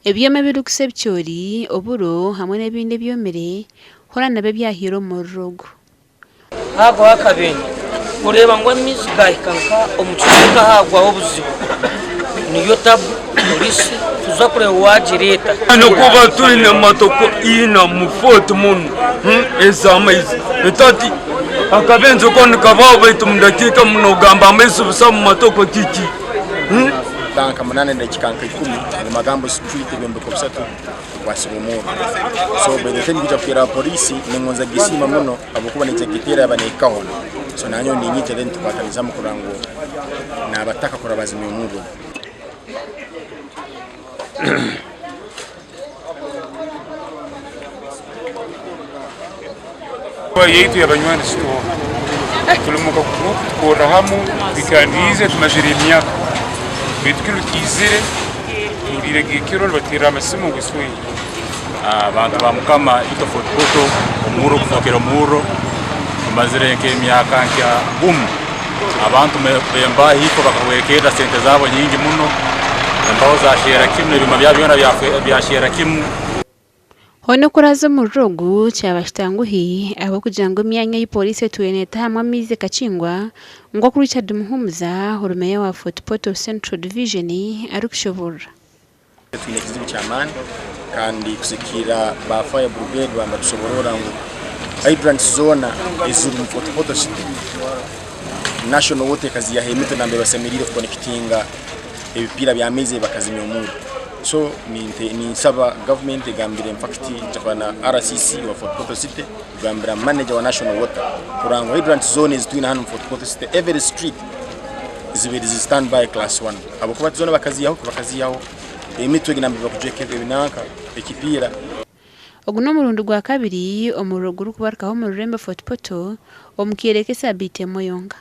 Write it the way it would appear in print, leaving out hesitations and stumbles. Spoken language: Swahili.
Ebyoma birukuse byori oburo hamwe n'ebindi byomere hora nabe byahiro mu rugo hagwa akabenye ureba ngo emizi gahikanka omucuka hagwa obuzibu niyo tabu polisi tuza kureba wajireta ano kuba tuine matoko ina mu fort mun ezamaizi etati akabenzo kon kabao baitu mudakika munogamba amaizi busa mu matoko kiki danka munane ndakikanka 10 ni magambo street bembeko bisatu kwasirumuru so by the time bija kira polisi ningonza gisima muno abukuba n'injegitera abanekaho so nanyo ni nyite lento batanizamu kurango na abataka kurabaza imyumugo kwa yetu ya banywani sio tulimuka kukora hamu bikanize tumajiri myaka bitukiro kizire turire gikiro batira amasimu guswe abantu bamukama ito foto umuro kufokera umuro mazire nke myaka nkya abantu bemba hiko bakawekera sente zabo nyingi muno mbao za shera kimwe bima byabyo bya shera kimwe hono kuraza mu rugo cyabashtanguhi abo kujango myanya y'police tuyeneta hamwe mize kacingwa ngo kuri Richard Muhumuza horumeya wa Fort Portal Central Division ari kushobora tunekizibu cyamani kandi kusikira ba fire brigade bamba tusoborora ngo hydrant zone izuru mu Fort Portal City national water kazi ya hemito nambe basemirire connectinga ebipira bya meze bakazimya umuri so ni saba government gambire mfakiti chakwana RCC wa Fort Portal City gambira manager wa national water kurango hydrant zone zitwina hano Fort Portal City every street zibiri standby class 1 abo kuba zone bakazi yaho emitwe ginambe bakujekeve binaka ekipira oguno murundo gwa kabiri omuruguru kubarkaho mu Rurembe Fort Portal omukireke sabite moyonga